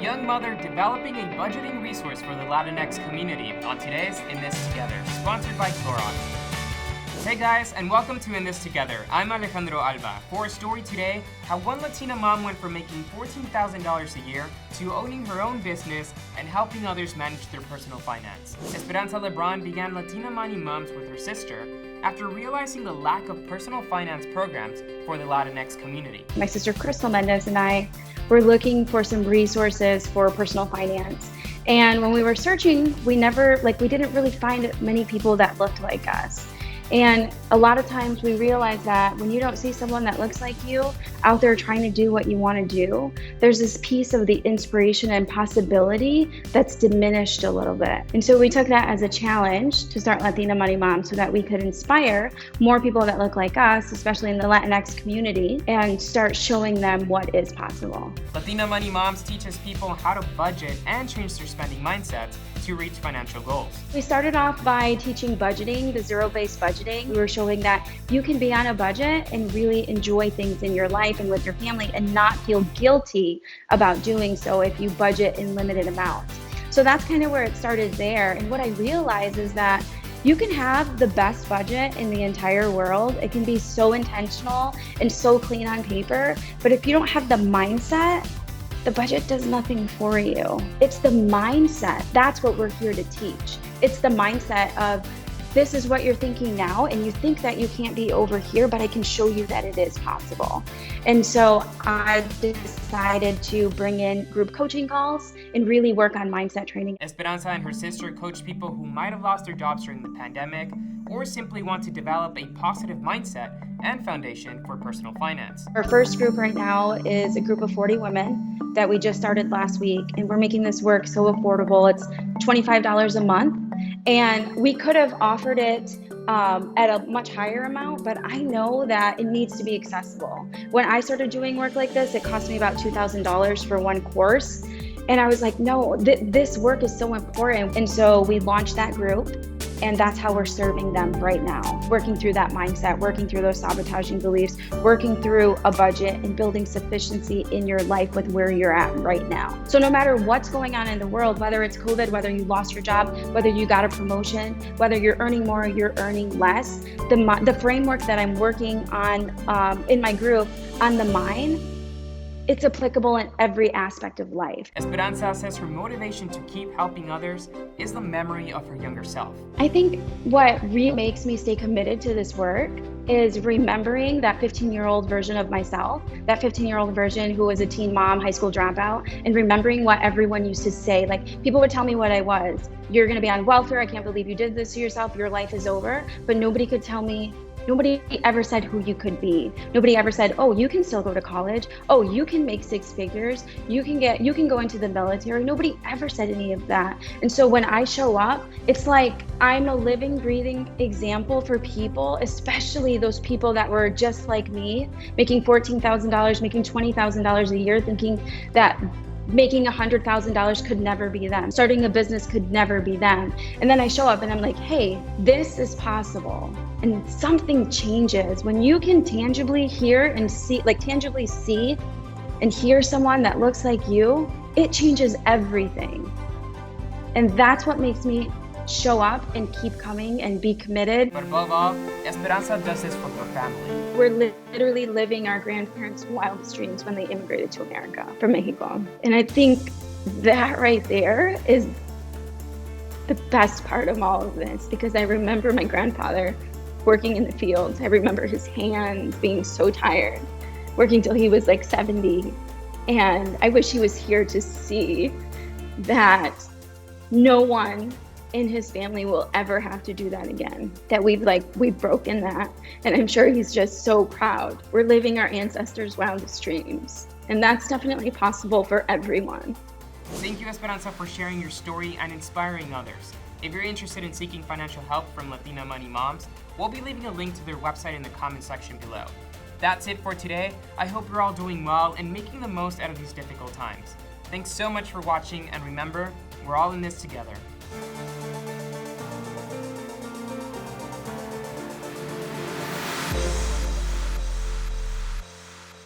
young mother developing a budgeting resource for the Latinx community on today's In This Together, sponsored by Clorox. Hey guys, and welcome to In This Together. I'm Alejandro Alba. For a story today, how one Latina mom went from making $14,000 a year to owning her own business and helping others manage their personal finance. Esperanza Lebron began Latina Money Moms with her sister after realizing the lack of personal finance programs for the Latinx community. My sister Crystal Mendez and I were looking for some resources for personal finance. And when we were searching, we didn't really find many people that looked like us. And a lot of times we realize that when you don't see someone that looks like you out there trying to do what you want to do, there's this piece of the inspiration and possibility that's diminished a little bit. And so we took that as a challenge to start Latina Money Moms so that we could inspire more people that look like us, especially in the Latinx community, and start showing them what is possible. Latina Money Moms teaches people how to budget and change their spending mindsets to reach financial goals. We started off by teaching budgeting, the zero-based budgeting. We were showing that you can be on a budget and really enjoy things in your life and with your family and not feel guilty about doing so if you budget in limited amounts. So that's kind of where it started there. And what I realized is that you can have the best budget in the entire world. It can be so intentional and so clean on paper, but if you don't have the mindset, the budget does nothing for you. It's the mindset. That's what we're here to teach. It's the mindset of this is what you're thinking now, and you think that you can't be over here, but I can show you that it is possible. And so I decided to bring in group coaching calls and really work on mindset training. Esperanza and her sister coach people who might have lost their jobs during the pandemic or simply want to develop a positive mindset and foundation for personal finance. Our first group right now is a group of 40 women that we just started last week, and we're making this work so affordable. It's $25 a month, and we could have offered it at a much higher amount, but I know that it needs to be accessible. When I started doing work like this, it cost me about $2,000 for one course. And I was like, no, this work is so important. And so we launched that group, and that's how we're serving them right now. Working through that mindset, working through those sabotaging beliefs, working through a budget and building sufficiency in your life with where you're at right now. So no matter what's going on in the world, whether it's COVID, whether you lost your job, whether you got a promotion, whether you're earning more or you're earning less, the framework that I'm working on in my group on the mind, it's applicable in every aspect of life. Esperanza says her motivation to keep helping others is the memory of her younger self. I think what really makes me stay committed to this work is remembering that 15-year-old version of myself, that 15-year-old version who was a teen mom, high school dropout, and remembering what everyone used to say. Like, people would tell me what I was. You're gonna be on welfare, I can't believe you did this to yourself, your life is over. But nobody could tell me, nobody ever said who you could be. Nobody ever said, oh, you can still go to college. Oh, you can make six figures. You can go into the military. Nobody ever said any of that. And so when I show up, it's like I'm a living, breathing example for people, especially those people that were just like me, making $14,000, making $20,000 a year, thinking that making $100,000 could never be them. Starting a business could never be them. And then I show up and I'm like, hey, this is possible. And something changes when you can tangibly hear and see, tangibly see and hear someone that looks like you, it changes everything. And that's what makes me show up and keep coming and be committed. But above all, Esperanza does this for her family. We're literally living our grandparents' wildest dreams when they immigrated to America from Mexico. And I think that right there is the best part of all of this, because I remember my grandfather working in the fields. I remember his hands being so tired, working till he was like 70. And I wish he was here to see that no one in his family will ever have to do that again, that we've broken that. And I'm sure he's just so proud. We're living our ancestors' wildest dreams. And that's definitely possible for everyone. Thank you, Esperanza, for sharing your story and inspiring others. If you're interested in seeking financial help from Latina Money Moms, we'll be leaving a link to their website in the comment section below. That's it for today. I hope you're all doing well and making the most out of these difficult times. Thanks so much for watching, and remember, we're all in this together.